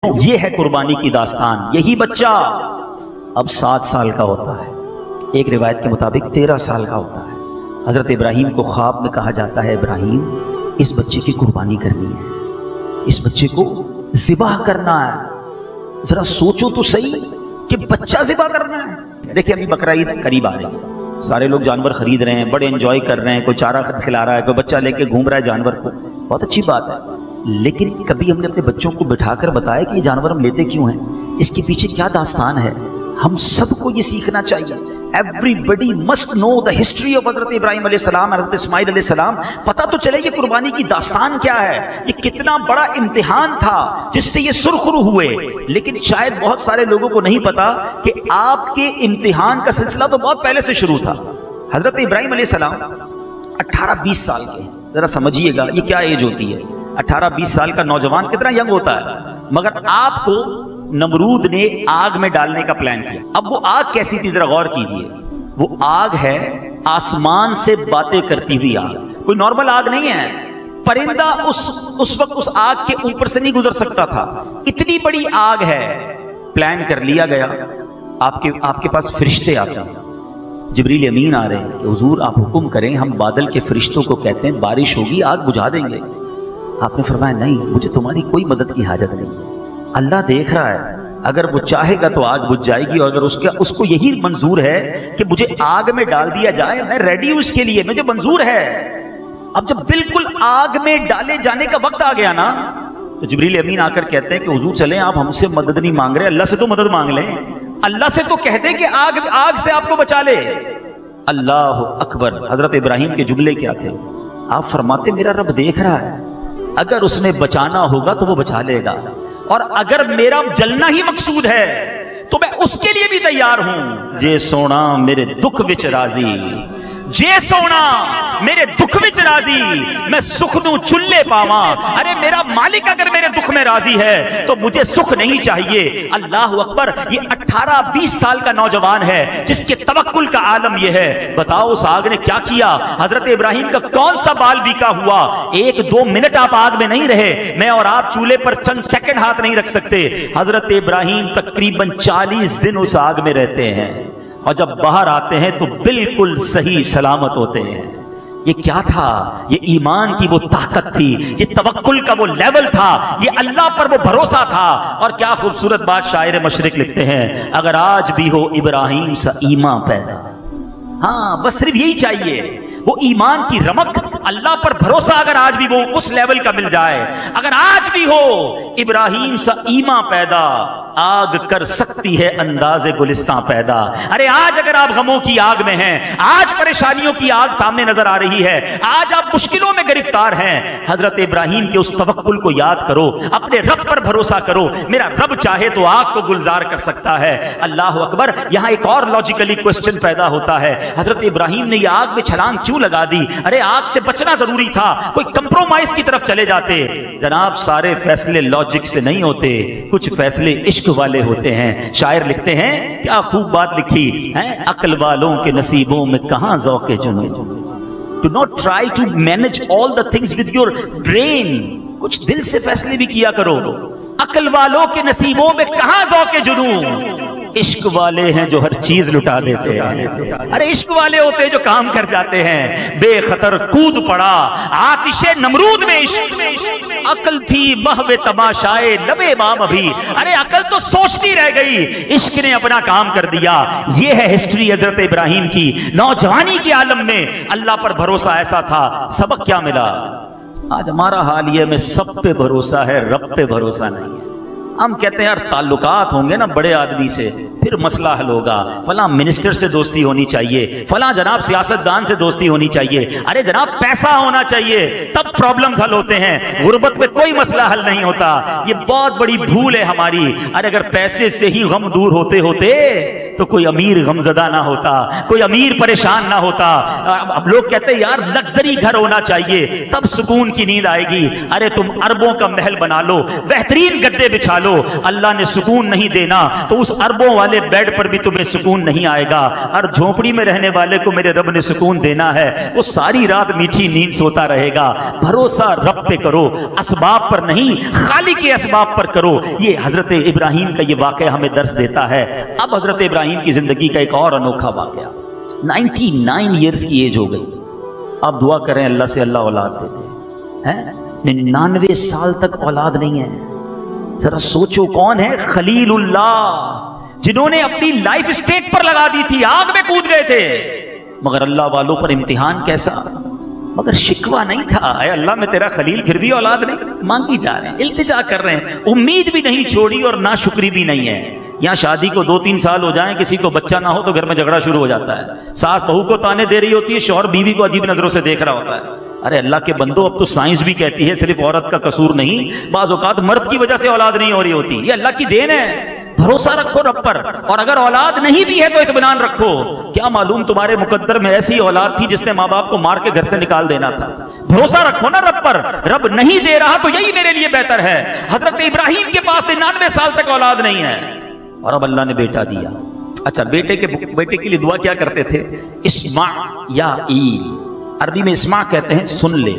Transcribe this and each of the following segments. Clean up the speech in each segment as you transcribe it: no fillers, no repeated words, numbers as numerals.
یہ ہے قربانی کی داستان۔ یہی بچہ اب 7 سال کا ہوتا ہے، ایک روایت کے مطابق 13 سال کا ہوتا ہے۔ حضرت ابراہیم کو خواب میں کہا جاتا ہے، ابراہیم اس بچے کی قربانی کرنی ہے، اس بچے کو ذبح کرنا ہے۔ ذرا سوچو تو صحیح کہ بچہ ذبح کرنا ہے۔ دیکھیں ابھی بقرہ عید قریب آ رہی ہے، سارے لوگ جانور خرید رہے ہیں، بڑے انجوائے کر رہے ہیں، کوئی چارہ کھلا رہا ہے، کوئی بچہ لے کے گھوم رہا ہے جانور کو، بہت اچھی بات ہے۔ لیکن کبھی ہم نے اپنے بچوں کو بٹھا کر بتایا کہ یہ جانور ہم لیتے کیوں ہیں، اس کے پیچھے کیا داستان ہے؟ ہم سب کو یہ سیکھنا چاہیے۔ Everybody must know the history of حضرت ابراہیم علیہ السلام، حضرت اسماعیل علیہ السلام۔ پتہ تو چلے یہ قربانی کی داستان کیا ہے، یہ کتنا بڑا امتحان تھا جس سے یہ سرخرو ہوئے۔ لیکن شاید بہت سارے لوگوں کو نہیں پتا کہ آپ کے امتحان کا سلسلہ تو بہت پہلے سے شروع تھا۔ حضرت ابراہیم علیہ السلام 18-20 سال کے، ذرا سمجھیے گا یہ کیا ایج ہوتی ہے۔ 18-20 سال کا نوجوان کتنا ینگ ہوتا ہے، مگر آپ کو نمرود نے آگ میں ڈالنے کا پلان کیا۔ اب وہ آگ کیسی تھی ذرا غور کیجئے، وہ آگ ہے آسمان سے باتیں کرتی ہوئی آگ، کوئی نارمل آگ نہیں ہے۔ پرندہ اس وقت اس آگ کے اوپر سے نہیں گزر سکتا تھا، اتنی بڑی آگ ہے۔ پلان کر لیا گیا، آپ کے پاس فرشتے آتے ہیں، جبریل امین آ رہے ہیں کہ حضور آپ حکم کریں، ہم بادل کے فرشتوں کو کہتے ہیں بارش ہوگی آگ بجھا دیں گے۔ آپ نے فرمایا نہیں، مجھے تمہاری کوئی مدد کی حاجت نہیں، اللہ دیکھ رہا ہے، اگر وہ چاہے گا تو آگ بجھ جائے گی، اور اگر اس کو یہی منظور ہے کہ مجھے آگ میں ڈال دیا جائے، میں ریڈی ہوں اس کے لیے، مجھے منظور ہے۔ اب جب بالکل آگ میں ڈالے جانے کا وقت آ گیا نا، تو جبریل امین آ کر کہتے ہیں کہ حضور چلیں، آپ ہم سے مدد نہیں مانگ رہے، اللہ سے تو مدد مانگ لیں، اللہ سے تو کہہ دیں کہ آگ سے آپ کو بچا لے۔ اللہ اکبر۔ حضرت ابراہیم کے جملے کیا تھے؟ آپ فرماتے میرا رب دیکھ رہا ہے، اگر اس نے بچانا ہوگا تو وہ بچا لے گا، اور اگر میرا جلنا ہی مقصود ہے تو میں اس کے لیے بھی تیار ہوں۔ جے سونا میرے دکھ وچ راضی، جے سونا میرے دکھ وچ راضی، میں سکھ دوں چلے پاواں۔ ارے میرا مالک اگر میرے دکھ میں راضی ہے تو مجھے سکھ نہیں چاہیے۔ اللہ اکبر۔ یہ 18-20 سال کا نوجوان ہے جس کے توکل کا عالم یہ ہے۔ بتاؤ اس آگ نے کیا کیا؟ حضرت ابراہیم کا کون سا بال بیکا ہوا؟ 1-2 منٹ آپ آگ میں نہیں رہے، میں اور آپ چولہے پر چند سیکنڈ ہاتھ نہیں رکھ سکتے۔ حضرت ابراہیم تقریباً 40 دن اس آگ میں رہتے ہیں، اور جب باہر آتے ہیں تو بالکل صحیح سلامت ہوتے ہیں۔ یہ کیا تھا؟ یہ ایمان کی وہ طاقت تھی، یہ توکل کا وہ لیول تھا، یہ اللہ پر وہ بھروسہ تھا۔ اور کیا خوبصورت بات شاعر مشرق لکھتے ہیں، اگر آج بھی ہو ابراہیم سا ایمان پیدا۔ ہاں بس صرف یہی چاہیے، وہ ایمان کی رمق، اللہ پر بھروسہ اگر آج بھی وہ اس لیول کا مل جائے، اگر آج بھی ہو ابراہیم سا ایمان پیدا، آگ کر سکتی ہے انداز گلستان پیدا۔ ارے آج اگر آپ غموں کی آگ میں ہیں، آج پریشانیوں کی آگ سامنے نظر آ رہی ہے، آج آپ مشکلوں میں گرفتار ہیں، حضرت ابراہیم کے اس توکل کو یاد کرو، اپنے رب پر بھروسہ کرو، میرا رب چاہے تو آگ کو گلزار کر سکتا ہے۔ اللہ اکبر۔ یہاں ایک اور لاجیکلی کوسچن پیدا ہوتا ہے، حضرت ابراہیم نے یہ آگ میں چھلانگ کیوں لگا دی؟ ارے آگ سے بچنا ضروری تھا، کوئی کمپرومائز کی طرف چلے جاتے۔ جناب سارے فیصلے لاجک سے نہیں ہوتے، کچھ فیصلے عشق والے ہوتے ہیں۔ شاعر لکھتے ہیں، کیا خوب بات لکھی ہے، عقل والوں کے نصیبوں میں کہاں ذوق جنوں۔ Do not try to manage all the things with your brain، کچھ دل سے فیصلے بھی کیا کرو۔ عقل والوں کے نصیبوں میں کہاں ذوق جنوں، عشق والے ہیں جو ہر چیز لٹا دیتے ہیں۔ ارے عشق والے ہوتے ہیں جو کام کر جاتے ہیں۔ بے خطر کود پڑا آتش نمرود میں عشق، عقل تھی محو تماشائے لبے بام ابھی۔ ارے عقل تو سوچتی رہ گئی، عشق نے اپنا کام کر دیا۔ یہ ہے ہسٹری حضرت ابراہیم کی۔ نوجوانی کے عالم میں اللہ پر بھروسہ ایسا تھا۔ سبق کیا ملا؟ آج ہمارا حال یہ میں سب پہ بھروسہ ہے، رب پہ بھروسہ نہیں ہے۔ ہم کہتے ہیں یار تعلقات ہوں گے نا بڑے آدمی سے پھر مسئلہ حل ہوگا، فلاں منسٹر سے دوستی ہونی چاہیے، فلاں جناب سیاست دان سے دوستی ہونی چاہیے۔ ارے جناب پیسہ ہونا چاہیے تب پرابلمز حل ہوتے ہیں، غربت میں کوئی مسئلہ حل نہیں ہوتا۔ یہ بہت بڑی بھول ہے ہماری۔ ارے اگر پیسے سے ہی غم دور ہوتے ہوتے تو کوئی امیر غمزدہ نہ ہوتا، کوئی امیر پریشان نہ ہوتا۔ اب لوگ کہتے ہیں یار لگژری گھر ہونا چاہیے تب سکون کی نیند آئے گی۔ ارے تم اربوں کا محل بنا لو، بہترین گدے بچھا لو، لو اللہ نے سکون نہیں دینا تو اس اربوں والے بیڈ پر بھی تمہیں سکون نہیں آئے گا، اور جھونپڑی میں رہنے والے کو میرے رب نے سکون دینا ہے، وہ ساری رات میٹھی نیند سوتا رہے گا۔ بھروسہ رب پہ کرو، اسباب پر نہیں، خالق کے اسباب پر کرو۔ یہ حضرت ابراہیم کا یہ واقعہ ہمیں درس دیتا ہے۔ اب حضرت ابراہیم کی زندگی کا ایک اور انوکھا واقعہ، 99 ایئرز کی ایج ہو گئی۔ آپ دعا کریں اللہ سے اللہ اولاد دے دے، 99 سال تک اولاد نہیں ہے۔ ذرا سوچو کون ہے خلیل اللہ، جنہوں نے اپنی لائف اسٹیک پر لگا دی تھی، آگ میں کود گئے تھے، مگر اللہ والوں پر امتحان کیسا، مگر شکوہ نہیں تھا، اے اللہ میں تیرا خلیل پھر بھی اولاد نہیں، مانگی جا رہے ہیں، التجا کر رہے ہیں، امید بھی نہیں چھوڑی اور نہ شکری بھی نہیں ہے۔ یہاں شادی کو 2-3 سال ہو جائیں، کسی کو بچہ نہ ہو تو گھر میں جھگڑا شروع ہو جاتا ہے، ساس بہو کو تانے دے رہی ہوتی ہے، شوہر بیوی کو عجیب نظروں سے دیکھ رہا ہوتا ہے۔ ارے اللہ کے بندو، اب تو سائنس بھی کہتی ہے صرف عورت کا قصور نہیں، بعض اوقات مرد کی وجہ سے اولاد نہیں ہو رہی ہوتی، یہ اللہ کی دین ہے۔ بھروسہ رکھو رب پر، اور اگر اولاد نہیں بھی ہے تو اطمینان رکھو، کیا معلوم تمہارے مقدر میں ایسی اولاد تھی جس نے ماں باپ کو مار کے گھر سے نکال دینا تھا۔ بھروسہ رکھو نا رب پر، رب نہیں دے رہا تو یہی میرے لیے بہتر ہے۔ حضرت ابراہیم کے پاس 99 سال تک اولاد نہیں ہے، اور اب اللہ نے بیٹا دیا۔ اچھا، بیٹے کے لیے دعا کیا کرتے تھے؟ اسمع یا ایل، عربی میں اسمع کہتے ہیں سن لے،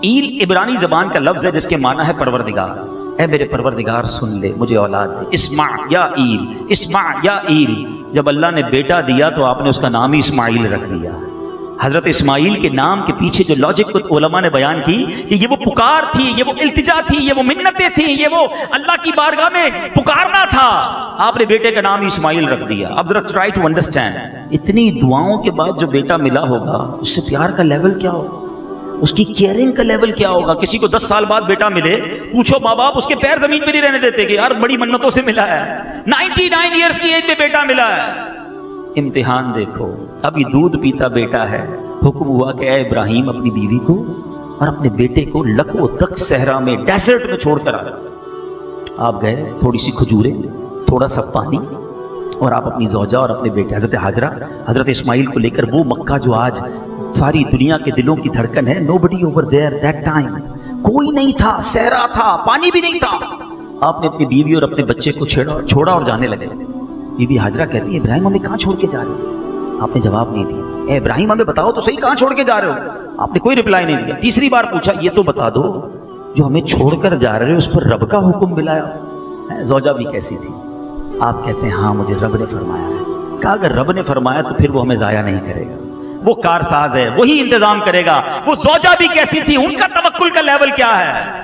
ایل عبرانی زبان کا لفظ ہے جس کے معنی ہے پروردگار، اے میرے پروردگار سن لے، مجھے اولاد دے۔ اسمع یا ایل، اسمع یا ایل، جب اللہ نے بیٹا دیا تو آپ نے اس کا نام ہی اسماعیل رکھ دیا۔ حضرت اسماعیل کے نام کے پیچھے جو لاجک علماء نے بیان کی کہ یہ وہ پکار تھی، یہ وہ التجا تھی، یہ وہ منتیں تھیں، یہ وہ اللہ کی بارگاہ میں پکارنا تھا، آپ نے بیٹے کا نام ہی اسماعیل رکھ دیا۔ اب ذرا ٹرائی ٹو انڈرسٹینڈ، اتنی دعاؤں کے بعد جو بیٹا ملا ہوگا اس سے پیار کا لیول کیا ہوگا، اس کی کیئرنگ کا لیول کیا ہوگا۔ کسی کو 10 سال بعد بیٹا ملے، پوچھو ماں باپ اس کے پیر زمین پہ نہیں رہنے دیتے کہ یار بڑی منتوں سے ملا ہے، 99 ایئرز کی ایج میں بیٹا ملا ہے۔ امتحان دیکھو، ابھی دودھ پیتا بیٹا ہے، حکم ہوا کہ اے ابراہیم اپنی بیوی کو اور اپنے بیٹے کو لک و دک صحرا میں ڈیزرٹ میں چھوڑ کر آ جاؤ۔ آپ گئے، تھوڑی سی کھجوریں، تھوڑا سا پانی، اور آپ اپنی زوجہ اور اپنے بیٹے حضرت ہاجرہ، حضرت اسماعیل کو لے کر وہ مکہ جو آج ساری دنیا کے دلوں کی دھڑکن ہے، nobody over there that time، کوئی نہیں تھا، صحرا تھا، پانی بھی نہیں تھا، آپ نے اپنی بیوی اور اپنے بچے کو چھوڑا اور جانے لگے۔ بی بی ہاجرہ کہتی ہے ابراہیم ہمیں کہاں چھوڑ کے جا رہے ہو؟ آپ نے جواب نہیں دیا۔ اے ابراہیم ہمیں بتاؤ تو صحیح کہاں چھوڑ کے جا رہے ہو؟ آپ نے کوئی رپلائی نہیں دیا۔ تیسری بار پوچھا یہ تو بتا دو جو ہمیں چھوڑ کر جا رہے ہو اس پر رب کا حکم ملایا؟ زوجہ بھی کیسی تھی؟ آپ کہتے ہیں ہاں مجھے رب نے فرمایا ہے۔ کہا اگر رب نے فرمایا تو پھر وہ ہمیں ضائع نہیں کرے گا، وہ کارساز ہے، وہی انتظام کرے گا۔ وہ زوجہ بھی کیسی تھی، ان کا توکل کا لیول کیا ہے؟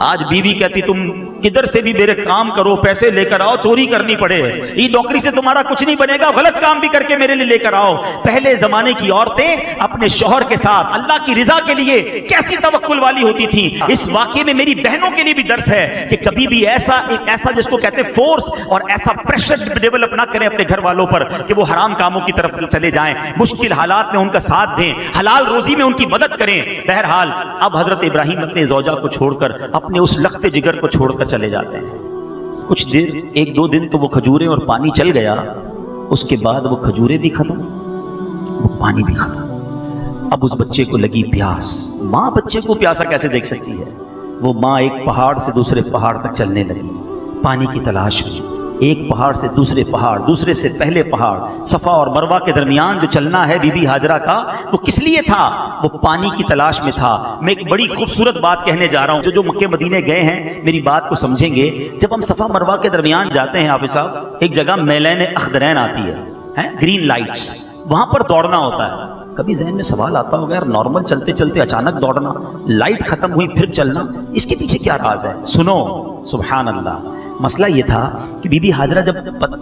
آج بیوی کہتی تم کدھر سے بھی میرے کام کرو، پیسے لے کر آؤ، چوری کرنی پڑے، یہ نوکری سے تمہارا کچھ نہیں بنے گا، غلط کام بھی کر کے میرے لیے لے کر آؤ۔ پہلے زمانے کی عورتیں اپنے شوہر کے ساتھ اللہ کی رضا کے لیے کیسی توکل والی ہوتی تھیں۔ اس واقعے میں میری بہنوں کے لیے بھی درس ہے کہ کبھی بھی ایسا جس کو کہتے ہیں فورس اور ایسا پریشر ڈیولپ نہ کریں اپنے گھر والوں پر کہ وہ حرام کاموں کی طرف چلے جائیں، مشکل حالات میں ان کا ساتھ دیں، حلال روزی میں ان کی مدد کریں۔ بہرحال اب حضرت ابراہیم اپنے زوجہ کو چھوڑ کر اپنے اس لخت جگر کو چھوڑ کر چلے جاتے ہیں۔ کچھ دیر، 1-2 دن تو وہ کھجوریں اور پانی چل گیا، اس کے بعد وہ کھجوریں بھی ختم، وہ پانی بھی ختم۔ اب اس بچے کو لگی پیاس۔ ماں بچے کو پیاسا کیسے دیکھ سکتی ہے؟ وہ ماں ایک پہاڑ سے دوسرے پہاڑ تک چلنے لگی پانی کی تلاش میں، ایک پہاڑ سے دوسرے پہاڑ، دوسرے سے پہلے پہاڑ۔ صفا اور مروہ کے درمیان جو چلنا ہے بی بی ہاجرہ کا، وہ کس لیے تھا؟ وہ پانی کی تلاش میں تھا۔ میں ایک بڑی خوبصورت بات کہنے جا رہا ہوں، جو مکے مدینے گئے ہیں میری بات کو سمجھیں گے۔ جب ہم صفا مروہ کے درمیان جاتے ہیں حافظ صاحب، ایک جگہ میلین اخضرین آتی ہے، گرین لائٹس، وہاں پر دوڑنا ہوتا ہے۔ کبھی ذہن میں سوال آتا ہوگا یار نارمل چلتے چلتے اچانک دوڑنا، لائٹ ختم ہوئی پھر چلنا، اس کے پیچھے کیا راز ہے؟ سنو، سبحان اللہ۔ مسئلہ یہ تھا کہ بی بی ہاجرہ جب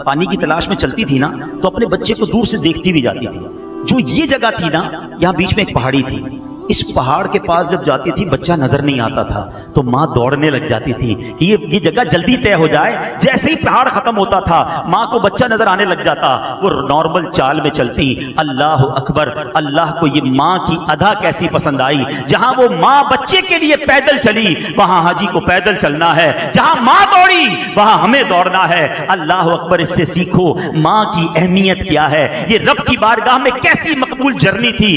پانی کی تلاش میں چلتی تھی نا تو اپنے بچے کو دور سے دیکھتی بھی جاتی تھی۔ جو یہ جگہ تھی نا، یہاں بیچ میں ایک پہاڑی تھی، اس پہاڑ کے پاس جب جاتی تھی بچہ نظر نہیں آتا تھا تو ماں دوڑنے لگ جاتی تھی کہ یہ جگہ جلدی طے ہو جائے۔ جیسے ہی پہاڑ ختم ہوتا تھا ماں کو بچہ نظر آنے لگ جاتا، وہ نارمل چال میں چلتی۔ اللہ اکبر، اللہ کو یہ ماں کی ادا کیسی پسند آئی۔ جہاں وہ ماں بچے کے لیے پیدل چلی وہاں حاجی کو پیدل چلنا ہے، جہاں ماں دوڑی وہاں ہمیں دوڑنا ہے۔ اللہ اکبر، اس سے سیکھو ماں کی اہمیت کیا ہے۔ یہ رب کی بارگاہ میں کیسی مقبول جرنی تھی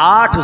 8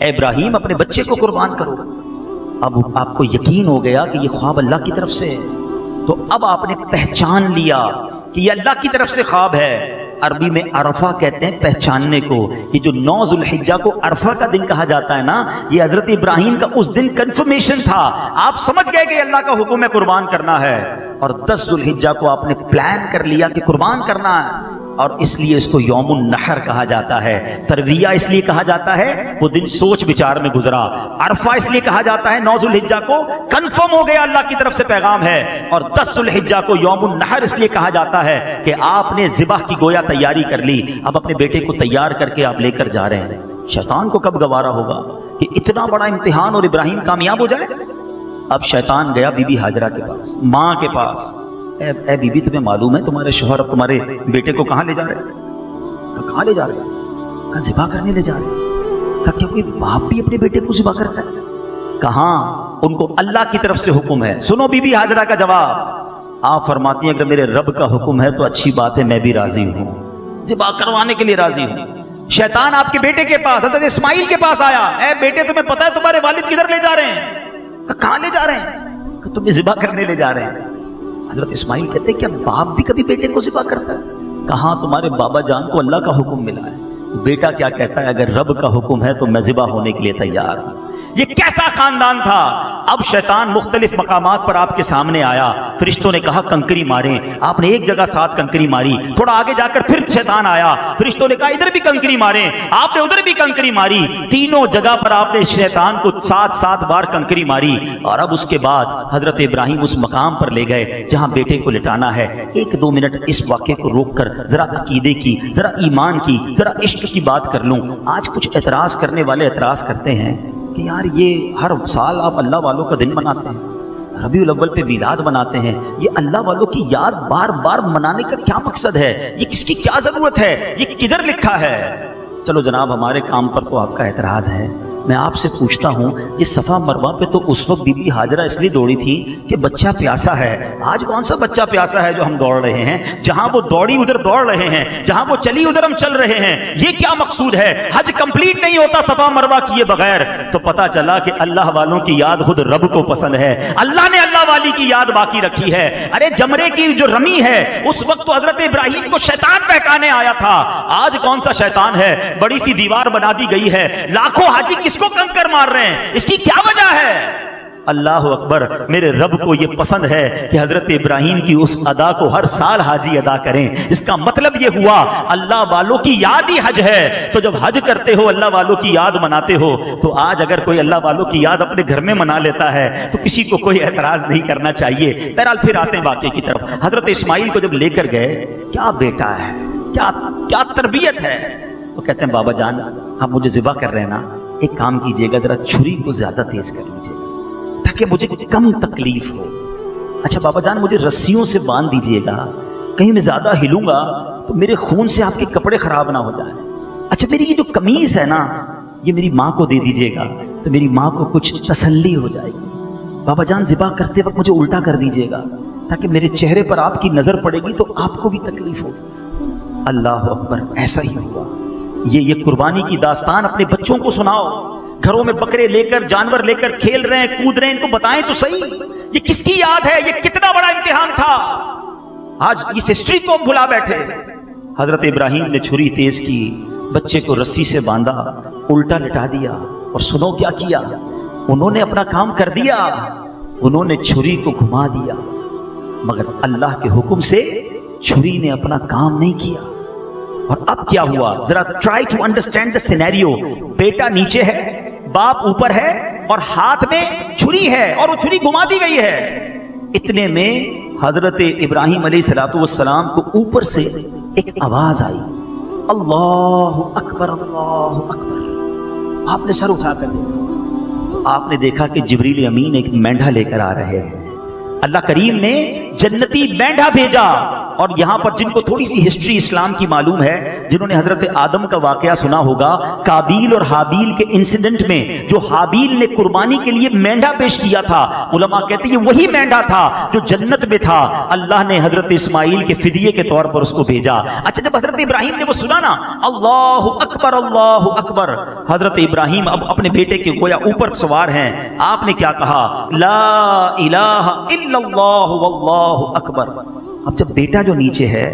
اے ابراہیم اپنے بچے کو قربان کرو۔ اب آپ کو یقین ہو گیا کہ یہ خواب اللہ کی طرف سے ہے، تو اب آپ نے پہچان لیا کہ یہ اللہ کی طرف سے خواب ہے۔ عربی میں عرفہ کہتے ہیں پہچاننے کو۔ یہ جو 9 ذو الحجہ کو عرفہ کا دن کہا جاتا ہے نا، یہ حضرت ابراہیم کا اس دن کنفرمیشن تھا۔ آپ سمجھ گئے کہ اللہ کا حکم ہے قربان کرنا ہے، اور 10 ذو الحجہ کو آپ نے پلان کر لیا کہ قربان کرنا ہے، اور اس لیے اس کو یوم النحر کہا جاتا ہے۔ ترویہ اس لیے کہا جاتا ہے وہ دن سوچ بچار میں گزرا۔ عرفہ اس لیے کہا جاتا ہے 9 ذو الحجہ کو کنفرم ہو گیا اللہ کی طرف سے پیغام ہے، اور 10 ذو الحجہ کو یوم النحر اس لیے کہا جاتا ہے کہ آپ نے ذبح کی گویا تیاری کر لی۔ اب اپنے بیٹے کو تیار کر کے آپ لے کر جا رہے ہیں۔ شیطان کو کب گوارا ہوگا کہ اتنا بڑا امتحان اور ابراہیم کامیاب ہو جائے؟ اب شیطان گیا بی بی ہاجرہ کے پاس، ماں کے پاس۔ اے بی بی تمہیں معلوم ہے تمہارے شوہر اب تمہارے بیٹے کو کہاں لے جا رہے ہیں؟ کہاں لے جا رہے ہیں؟ کہاں ذبح کرنے لے جا رہے ہیں؟ کہا کیا کوئی باپ بھی اپنے بیٹے کو ذبح کرتا ہے؟ کہاں، ان کو اللہ کی طرف سے حکم ہے۔ سنو بی بی ہاجرہ کا جواب، آپ فرماتی ہیں اگر میرے رب کا حکم ہے تو اچھی بات ہے، میں بھی راضی ہوں، ذبح کروانے کے لیے راضی ہوں۔ شیطان آپ کے بیٹے کے پاس، حضرت اسماعیل کے پاس آیا، اے بیٹے تمہیں پتہ ہے تمہارے والد کدھر لے جا رہے ہیں؟ کہاں لے جا رہے ہیں؟ کہ تمہیں ذبح کرنے لے جا رہے ہیں۔ حضرت اسماعیل کہتے ہیں کیا باپ بھی کبھی بیٹے کو ذبح کرتا ہے؟ کہاں، تمہارے بابا جان کو اللہ کا حکم ملا ہے۔ بیٹا کیا کہتا ہے، اگر رب کا حکم ہے تو میں ذبح ہونے کے لیے تیار ہوں۔ یہ کیسا خاندان تھا؟ اب شیطان مختلف مقامات پر آپ کے سامنے آیا، فرشتوں نے کہا کنکری ماریں، آپ نے ایک جگہ 7 کنکری ماری، تھوڑا آگے جا کر پھر شیطان آیا، فرشتوں نے کہا ادھر بھی کنکری ماریں، آپ نے ادھر بھی کنکری ماری، تینوں جگہ پر آپ نے شیطان کو 7 بار کنکری ماری۔ اور اب اس کے بعد حضرت ابراہیم اس مقام پر لے گئے جہاں بیٹے کو لٹانا ہے۔ 1-2 منٹ اس واقعے کو روک کر ذرا عقیدے کی، ذرا ایمان کی، ذرا عشق کی بات کر لوں۔ آج کچھ اعتراض کرنے والے اعتراض کرتے ہیں کہ یار یہ ہر سال آپ اللہ والوں کا دن مناتے ہیں، ربیع الاول پہ میلاد مناتے ہیں، یہ اللہ والوں کی یاد بار بار منانے کا کیا مقصد ہے؟ یہ کس کی کیا ضرورت ہے؟ یہ کدھر لکھا ہے؟ چلو جناب ہمارے کام پر تو آپ کا اعتراض ہے، میں آپ سے پوچھتا ہوں یہ صفا مروہ پہ تو اس وقت بی بی ہاجرہ اس لیے دوڑی تھی کہ بچہ پیاسا ہے۔ آج کون سا بچہ پیاسا ہے جو ہم دوڑ رہے ہیں؟ جہاں وہ دوڑی ادھر دوڑ رہے ہیں، جہاں وہ چلی ادھر ہم چل رہے ہیں۔ یہ کیا مقصود ہے؟ حج کمپلیٹ نہیں ہوتا صفا مروہ کیے بغیر۔ تو پتا چلا کہ اللہ والوں کی یاد خود رب کو پسند ہے، اللہ نے اللہ والی کی یاد باقی رکھی ہے۔ ارے جمرے کی جو رمی ہے اس وقت تو حضرت ابراہیم کو شیطان بہکانے آیا تھا، آج کون سا شیطان ہے؟ بڑی سی دیوار بنا دی گئی ہے، لاکھوں حاجی کس کو کنکر مار رہے ہیں، اس کی کیا وجہ ہے؟ اللہ اکبر، میرے رب کو یہ پسند ہے کہ حضرت ابراہیم کی اس ادا کو ہر سال حاجی ادا کریں۔ اس کا مطلب یہ ہوا اللہ والوں کی یاد ہی حج ہے۔ تو جب حج کرتے ہو، اللہ والوں کی یاد مناتے ہو، تو آج اگر کوئی اللہ والوں کی یاد اپنے گھر میں منا لیتا ہے تو کسی کو کوئی اعتراض نہیں کرنا چاہیے۔ بہرحال پھر آتے ہیں واقعے کی طرف۔ حضرت اسماعیل کو جب لے کر گئے، کیا بیٹا ہے، کیا تربیت ہے، وہ کہتے ہیں بابا جان آپ مجھے ذبح کر رہے ہیں نا، ایک کام کیجئے گا ذرا چھری کو زیادہ تیز کر لیجئے تاکہ مجھے کم تکلیف ہو۔ اچھا بابا جان مجھے رسیوں سے باندھ دیجئے گا، کہیں میں زیادہ ہلوں گا تو میرے خون سے آپ کے کپڑے خراب نہ ہو جائیں۔ اچھا میری یہ جو قمیص ہے نا یہ میری ماں کو دے دیجئے گا تو میری ماں کو کچھ تسلی ہو جائے گی۔ بابا جان ذبح کرتے وقت مجھے الٹا کر دیجئے گا تاکہ میرے چہرے پر آپ کی نظر پڑے گی تو آپ کو بھی تکلیف ہو۔ اللہ اکبر، ایسا ہی ہوا۔ یہ قربانی کی داستان اپنے بچوں کو سناؤ، گھروں میں بکرے لے کر جانور لے کر کھیل رہے ہیں کود رہے ہیں، ان کو بتائیں تو صحیح یہ کس کی یاد ہے، یہ کتنا بڑا امتحان تھا۔ آج اس ہسٹری کو ہم بھلا بیٹھے۔ حضرت ابراہیم نے چھری تیز کی، بچے کو رسی سے باندھا، الٹا لٹا دیا، اور سنو کیا کیا، انہوں نے اپنا کام کر دیا، انہوں نے چھری کو گھما دیا، مگر اللہ کے حکم سے چھری نے اپنا کام نہیں کیا۔ اور اب کیا ہوا، ذرا try to understand the scenario. بیٹا نیچے ہے، باپ اوپر ہے، اور ہاتھ میں چھری ہے، اور وہ چھری گھما دی گئی ہے۔ اتنے میں حضرت ابراہیم علیہ السلام کو اوپر سے ایک آواز آئی، اللہ اکبر اللہ اکبر۔ آپ نے سر اٹھا کر دیکھا تو آپ نے دیکھا کہ جبریل امین ایک مینڈھا لے کر آ رہے ہیں۔ اللہ کریم نے جنتی مینڈھا بھیجا اور یہاں پر جن کو تھوڑی سی ہسٹری اسلام کی معلوم ہے، جنہوں نے حضرت آدم کا واقعہ سنا ہوگا، قابیل اور حابیل کے انسیڈنٹ میں جو حابیل نے قربانی کے لیے مینڈا پیش کیا تھا، علماء کہتے ہیں یہ وہی مینڈا تھا جو جنت میں تھا، اللہ نے حضرت اسماعیل کے فدیے کے طور پر اس کو بھیجا۔ اچھا جب حضرت ابراہیم نے وہ سنا نا، اللہ اکبر اللہ اکبر، حضرت ابراہیم اب اپنے بیٹے کے گویا اوپر سوار ہیں، آپ نے کیا کہا؟ لا الہ الا اللہ واللہ اکبر۔ اب جب بیٹا جو نیچے ہے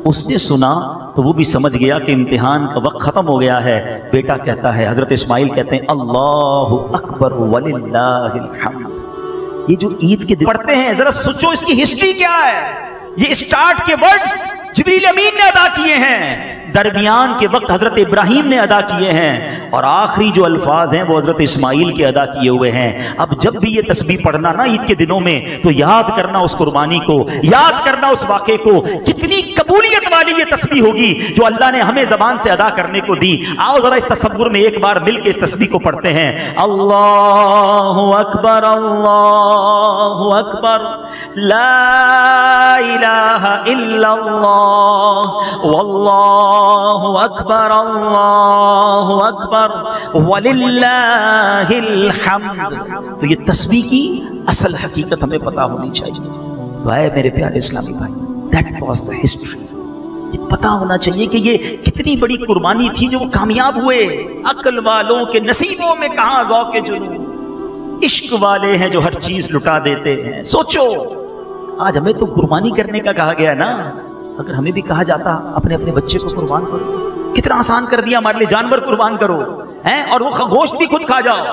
اس نے سنا تو وہ بھی سمجھ گیا کہ امتحان کا وقت ختم ہو گیا ہے۔ بیٹا کہتا ہے، حضرت اسماعیل کہتے ہیں اللہ اکبر وللہ الحمد۔ یہ جو عید کے دن پڑھتے ہیں، ذرا سوچو اس کی ہسٹری کیا ہے۔ یہ اسٹارٹ کے ورڈز جبریل امین نے ادا کیے ہیں، درمیان کے وقت حضرت ابراہیم نے ادا کیے ہیں، اور آخری جو الفاظ ہیں وہ حضرت اسماعیل کے ادا کیے ہوئے ہیں۔ اب جب بھی یہ تسبیح پڑھنا نا عید کے دنوں میں، تو یاد کرنا اس قربانی کو، یاد کرنا اس واقعے کو۔ کتنی قبولیت والی یہ تسبیح ہوگی جو اللہ نے ہمیں زبان سے ادا کرنے کو دی۔ آؤ ذرا اس تصور میں ایک بار مل کے اس تسبیح کو پڑھتے ہیں۔ اللہ اکبر اللہ اکبر، لا الہ الا اللہ واللہ اکبر اللہ اکبر وللہ الحمد۔ تو یہ تسبیح کی اصل حقیقت ہمیں پتا ہونی چاہیے۔ تو اے میرے پیارے اسلامی بھائی، دیٹ واز دا ہسٹری۔ یہ پتا ہونا چاہیے کہ یہ کتنی بڑی قربانی تھی جو وہ کامیاب ہوئے۔ عقل والوں کے نصیبوں میں کہاں ذوق جنون، عشق والے ہیں جو ہر چیز لٹا دیتے ہیں۔ سوچو آج ہمیں تو قربانی کرنے کا کہا گیا نا، اگر ہمیں بھی کہا جاتا اپنے اپنے بچے کو قربان کرو، کتنا آسان کر دیا ہمارے لیے، جانور قربان کرو ہیں اور وہ گوشت بھی خود کھا جاؤ۔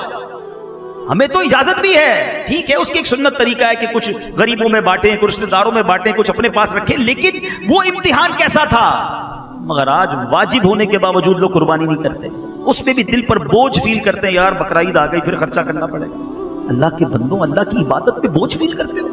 ہمیں تو اجازت بھی ہے، ٹھیک ہے، اس کی ایک سنت طریقہ ہے کہ کچھ غریبوں میں بانٹیں، کچھ رشتہ داروں میں بانٹیں، کچھ اپنے پاس رکھیں، لیکن وہ امتحان کیسا تھا۔ مگر آج واجب ہونے کے باوجود لوگ قربانی نہیں کرتے، اس میں بھی دل پر بوجھ فیل کرتے ہیں، یار بقرعید آ گئی پھر خرچہ کرنا پڑے گا۔ اللہ کے بندوں، اللہ کی عبادت پہ بوجھ فیل کرتے ہو،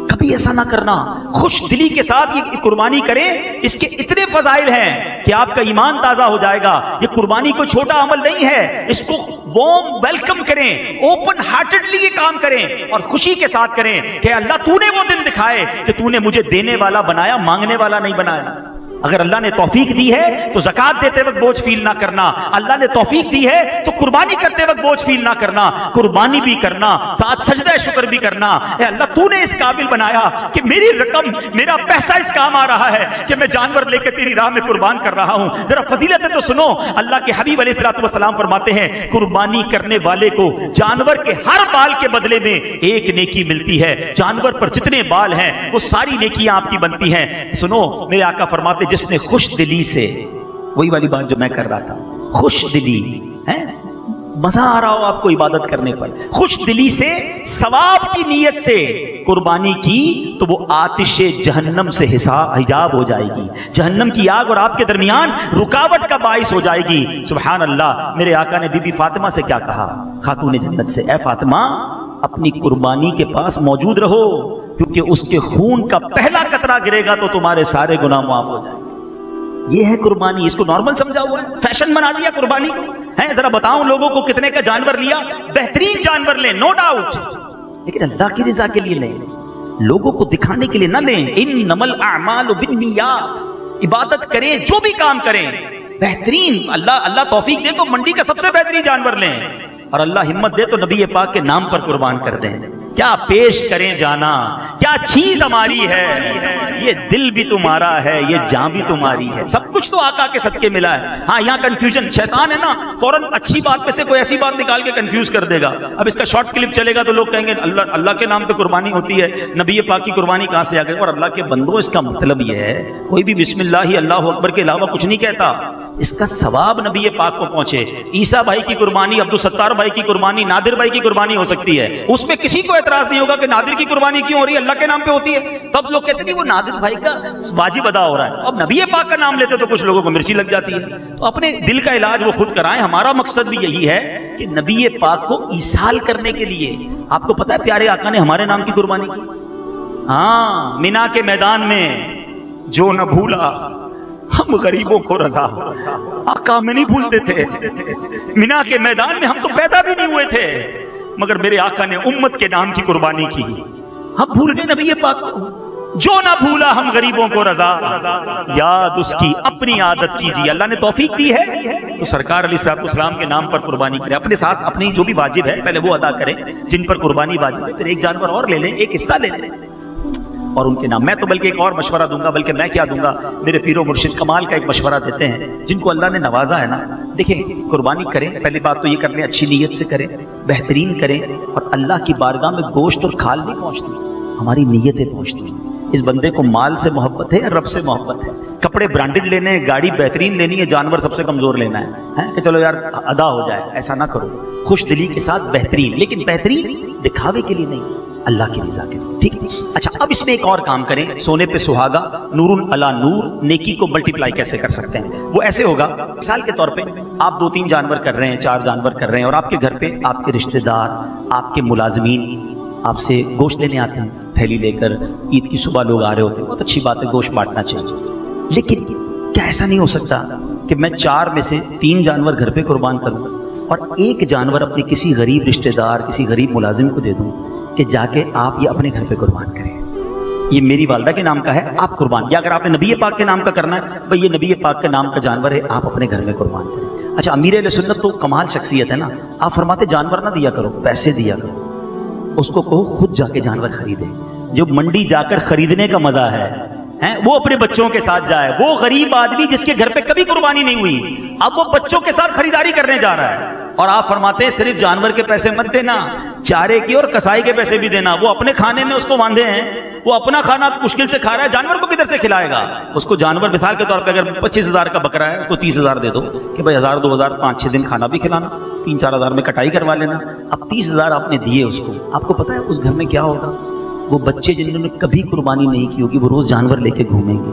کبھی ایسا نہ کرنا۔ خوش دلی کے ساتھ یہ قربانی کریں، اس کے اتنے فضائل ہیں کہ آپ کا ایمان تازہ ہو جائے گا۔ یہ قربانی کوئی چھوٹا عمل نہیں ہے، اس کو وارم ویلکم کریں، اوپن ہارٹڈلی یہ کام کریں اور خوشی کے ساتھ کریں کہ اللہ تو نے وہ دن دکھائے کہ تو نے مجھے دینے والا بنایا، مانگنے والا نہیں بنایا۔ اگر اللہ نے توفیق دی ہے تو زکات دیتے وقت بوجھ فیل نہ کرنا، اللہ نے توفیق دی ہے تو قربانی کرتے وقت بوجھ فیل نہ کرنا، قربانی بھی کرنا، ساتھ سجدہ شکر بھی کرنا۔ اے اللہ تو نے اس قابل بنایا کہ میری رقم، میرا پیسہ اس کام آ رہا ہے کہ میں جانور لے کے تیری راہ میں قربان کر رہا ہوں۔ ذرا فضیلتیں تو سنو، اللہ کے حبیب علیہ الصلوۃ والسلام فرماتے ہیں قربانی کرنے والے کو جانور کے ہر بال کے بدلے میں ایک نیکی ملتی ہے، جانور پر جتنے بال ہیں وہ ساری نیکیاں آپ کی بنتی ہیں۔ سنو، میرے آقا فرماتے جس نے خوش دلی سے، وہی والی بات جو میں کر رہا تھا، خوش دلی ہے، مزہ آ رہا ہو آپ کو عبادت کرنے پر، خوش دلی سے ثواب کی نیت سے قربانی کی تو وہ آتش جہنم سے حجاب ہو جائے گی، جہنم کی آگ اور آپ کے درمیان رکاوٹ کا باعث ہو جائے گی۔ سبحان اللہ۔ میرے آقا نے بی بی فاطمہ سے کیا کہا، خاتون جنت سے، اے فاطمہ اپنی قربانی کے پاس موجود رہو، کیونکہ اس کے خون کا پہلا قطرہ گرے گا تو تمہارے سارے گناہ معاف ہو جائیں گے۔ یہ ہے قربانی، اس کو نارمل سمجھا ہوا ہے، فیشن بنا دیا قربانی کو ہے۔ ذرا بتاؤں لوگوں کو کتنے کا جانور لیا، بہترین جانور لیں نو ڈاؤٹ، لیکن اللہ کی رضا کے لیے لیں، لوگوں کو دکھانے کے لیے نہ لیں۔ انما الاعمال بالنیات، عبادت کریں، جو بھی کام کریں بہترین، اللہ توفیق دے تو منڈی کا سب سے بہترین جانور لیں، اور اللہ ہمت دے تو نبی پاک کے نام پر قربان کر دیں۔ کیا پیش کریں جانا، کیا چیز ہماری ہے، یہ دل بھی تمہارا ہے، یہ جان بھی تمہاری ہے، سب کچھ تو آقا کے صدقے ملا ہے۔ ہاں یہاں کنفیوژن، شیطان ہے نا، فوراً اچھی بات میں سے کوئی ایسی بات نکال کے کنفیوز کر دے گا۔ اب اس کا شارٹ کلپ چلے گا تو لوگ کہیں گے اللہ کے نام پہ قربانی ہوتی ہے، نبی پاک کی قربانی کہاں سے آ گئی؟ اور اللہ کے بندوں، اس کا مطلب یہ ہے کوئی بھی بسم اللہ اللہ اکبر کے علاوہ کچھ نہیں کہتا، اس کا ثواب نبی پاک کو پہنچے۔ عیسیٰ بھائی کی قربانی، عبدالستار بھائی کی قربانی، نادر بھائی کی قربانی ہو سکتی ہے، اس میں کسی کو اعتراض نہیں ہوگا کہ نادر کی قربانی کیوں ہو رہی ہے، اللہ کے نام پہ ہوتی ہے۔ تب لوگ کہتے ہیں وہ نادر بھائی کا واجب ادا ہو رہا ہے، اب نبی پاک کا نام لیتے تو کچھ لوگوں کو مرچی لگ جاتی ہے۔ تو اپنے دل کا علاج وہ خود کرائیں۔ ہمارا مقصد بھی یہی ہے کہ نبی پاک کو ایصال کرنے کے لیے، آپ کو پتا ہے پیارے آقا نے ہمارے نام کی قربانی کی، ہاں مینا کے میدان میں، جو نہ بھولا ہم غریبوں کو رضا، آقا میں نہیں بھولتے تھے، مینا کے میدان میں ہم تو پیدا بھی نہیں ہوئے تھے، مگر میرے آقا نے امت کے نام کی قربانی کی، ہم بھول گئے نبی پاک کو۔ جو نہ بھولا ہم غریبوں کو رضا، یاد اس کی اپنی عادت کیجیے۔ اللہ نے توفیق دی ہے تو سرکار علیہ السلام کے نام پر قربانی کریں، اپنے ساتھ اپنی جو بھی واجب ہے پہلے وہ ادا کریں جن پر قربانی واجب ہے، پھر ایک جانور اور لے لیں، ایک حصہ لے لیں اور ان کے نام۔ میں تو بلکہ ایک اور مشورہ دوں گا، بلکہ میں کیا دوں گا، میرے پیر و مرشد کمال کا ایک مشورہ دیتے ہیں جن کو اللہ نے نوازا ہے نا، دیکھیں قربانی کریں، پہلی بات تو یہ کر لیں اچھی نیت سے کریں، بہترین کریں، اور اللہ کی بارگاہ میں گوشت اور کھال نہیں پہنچتی، ہماری نیتیں پہنچتی ہیں۔ اس بندے کو مال سے محبت ہے یا رب سے محبت ہے؟ کپڑے برانڈڈ لینے ہیں، گاڑی بہترین لینی ہے، جانور سب سے کمزور لینا ہے کہ چلو یار ادا ہو جائے، ایسا نہ کرو، خوش دلی کے ساتھ بہترین، لیکن بہترین دکھاوے کے لیے نہیں، اللہ کی رضا کے لیے، ٹھیک ہے؟ اچھا اب اس میں ایک اور کام کریں، سونے پہ سہاگا، نور علی نور، نیکی کو ملٹیپلائی کیسے کر سکتے ہیں؟ وہ ایسے ہوگا، مثال کے طور پہ آپ 2-3 جانور کر رہے ہیں، 4 جانور کر رہے ہیں، اور آپ کے گھر پہ آپ کے رشتہ دار، آپ کے ملازمین آپ سے گوشت لینے آتے ہیں تھیلی لے کر، عید کی صبح لوگ آ رہے ہوتے ہیں، بہت اچھی بات ہے، گوشت بانٹنا چاہیے، لیکن کیا ایسا نہیں ہو سکتا کہ میں 4 میں سے 3 جانور گھر پہ قربان کروں اور 1 جانور اپنے کسی غریب رشتہ دار، کسی غریب ملازم کو دے دوں کہ جا کے آپ یہ اپنے گھر پہ قربان کریں، یہ میری والدہ کے نام کا ہے، آپ قربان، یا اگر آپ نے نبی پاک کے نام کا کرنا ہے، بھئی یہ نبی پاک کے نام کا جانور ہے، آپ اپنے گھر میں قربان کریں۔ اچھا امیر اہل سنت تو کمال شخصیت ہے نا، آپ فرماتے جانور نہ دیا کرو، پیسے دیا کرو، اس کو کہو خود جا کے جانور خریدے، جو منڈی جا کر خریدنے کا مزہ ہے وہ اپنے بچوں کے ساتھ جائے۔ وہ غریب آدمی جس کے گھر پہ کبھی قربانی نہیں ہوئی، اب وہ بچوں کے ساتھ خریداری کرنے جا رہا ہے، اور آپ فرماتے ہیں صرف جانور کے پیسے مت دینا، چارے کی اور کسائی کے پیسے بھی دینا۔ وہ اپنے کھانے میں اس کو باندھے ہیں، وہ اپنا کھانا مشکل سے کھا رہا ہے، جانور کو کدھر سے کھلائے گا؟ اس کو جانور مثال کے طور پہ اگر 25,000 کا بکرا ہے، اس کو 30,000 دے دو کہ بھائی 1,000 2,000 5-6 دن کھانا بھی کھلانا، 3-4 ہزار میں کٹائی کروا لینا۔ اب 30,000 آپ نے دیے اس کو، آپ کو پتا ہے اس گھر میں کیا ہوگا؟ وہ بچے جنہوں نے کبھی قربانی نہیں کی ہوگی وہ روز جانور لے کے گھومیں گے،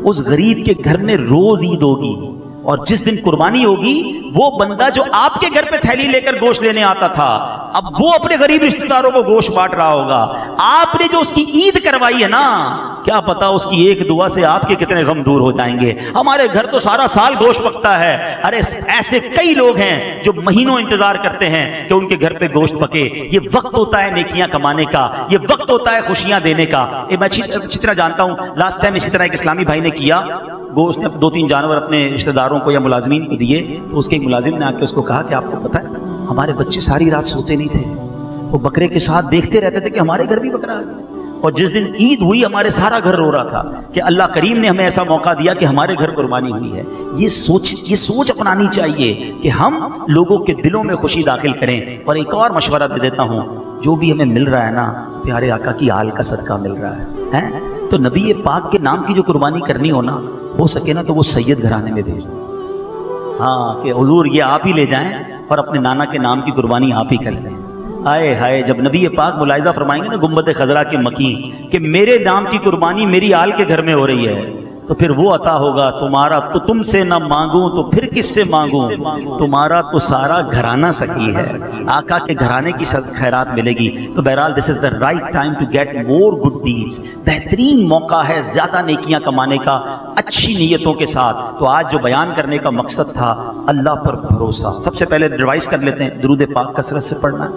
اس غریب کے گھر میں روز عید ہوگی، اور جس دن قربانی ہوگی وہ بندہ جو آپ کے گھر پہ تھیلی لے کر گوشت لینے آتا تھا، اب وہ اپنے غریب رشتہ داروں کو گوشت بانٹ رہا ہوگا۔ آپ نے جو اس کی عید کروائی ہے نا، کیا پتا اس کی ایک دعا سے آپ کے کتنے غم دور ہو جائیں گے۔ ہمارے گھر تو سارا سال گوشت پکتا ہے، ارے ایسے کئی لوگ ہیں جو مہینوں انتظار کرتے ہیں کہ ان کے گھر پہ گوشت پکے۔ یہ وقت ہوتا ہے نیکیاں کمانے کا، یہ وقت ہوتا ہے خوشیاں دینے کا۔ میں اچھی طرح جانتا ہوں، لاسٹ ٹائم اسی طرح ایک اسلامی بھائی نے کیا، گوشت نے 2-3 جانور اپنے رشتہ داروں کو یا ملازمین کو دیے، تو اس کے ایک ملازم نے آ کے اس کو کہا کہ آپ کو پتہ ہے ہمارے بچے ساری رات سوتے نہیں تھے، وہ بکرے کے ساتھ دیکھتے رہتے تھے کہ ہمارے گھر بھی بکرا آ گیا، اور جس دن عید ہوئی ہمارے سارا گھر رو رہا تھا کہ اللہ کریم نے ہمیں ایسا موقع دیا کہ ہمارے گھر قربانی ہوئی ہے۔ یہ سوچ اپنانی چاہیے کہ ہم لوگوں کے دلوں میں خوشی داخل کریں۔ اور ایک اور مشورہ دے دیتا ہوں، جو بھی ہمیں مل رہا ہے نا، پیارے آقا کی آل کا صدقہ مل رہا ہے، تو نبی پاک کے نام کی جو قربانی کرنی ہو سکے نا تو وہ سید گھرانے میں بھیج دیں، ہاں کہ حضور یہ آپ ہی لے جائیں اور اپنے نانا کے نام کی قربانی آپ ہی کر لیں۔ آئے ہائے، جب نبی پاک ملاحظہ فرمائیں گے نا گنبد خضرا کے مکین کہ میرے نام کی قربانی میری آل کے گھر میں ہو رہی ہے، تو پھر وہ عطا ہوگا تمہارا تو تم سے نہ مانگوں تو پھر کس سے مانگوں، تمہارا تو سارا گھرانہ سخی ہے، آقا کے گھرانے کی خیرات ملے گی۔ تو بہرحال this is the right time to get more good deeds, بہترین موقع ہے زیادہ نیکیاں کمانے کا اچھی نیتوں کے ساتھ۔ تو آج جو بیان کرنے کا مقصد تھا، اللہ پر بھروسہ، سب سے پہلے ریوائز کر لیتے ہیں، درود پاک کثرت سے پڑھنا،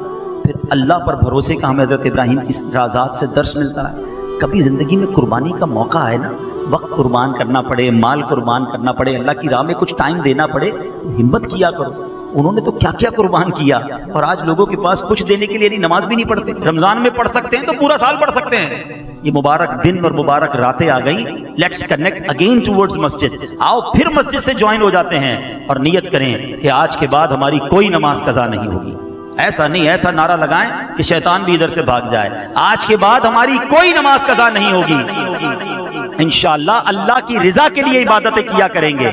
پھر اللہ پر بھروسے کا ہمیں حضرت ابراہیم کی ذات سے درس ملتا ہے۔ کبھی زندگی میں قربانی کا موقع آئے نا، وقت قربان کرنا پڑے، مال قربان کرنا پڑے، اللہ کی راہ میں کچھ ٹائم دینا پڑے، تو ہمت کیا کرو۔ انہوں نے تو کیا کیا قربان کیا، اور آج لوگوں کے پاس کچھ دینے کے لیے نہیں، نماز بھی نہیں پڑھتے، رمضان میں پڑھ سکتے ہیں تو پورا سال پڑھ سکتے ہیں۔ یہ مبارک دن اور مبارک راتیں آ گئی، لیٹس کنیکٹ اگین ٹورڈز مسجد، آؤ پھر مسجد سے جوائن ہو جاتے ہیں اور نیت کریں کہ آج کے بعد ہماری کوئی نماز قضا نہیں ہوگی۔ ایسا نہیں، ایسا نعرہ لگائیں کہ شیطان بھی ادھر سے بھاگ جائے، آج کے بعد ہماری کوئی نماز قضا نہیں ہوگی، انشاءاللہ اللہ کی رضا کے لیے عبادتیں کیا کریں گے۔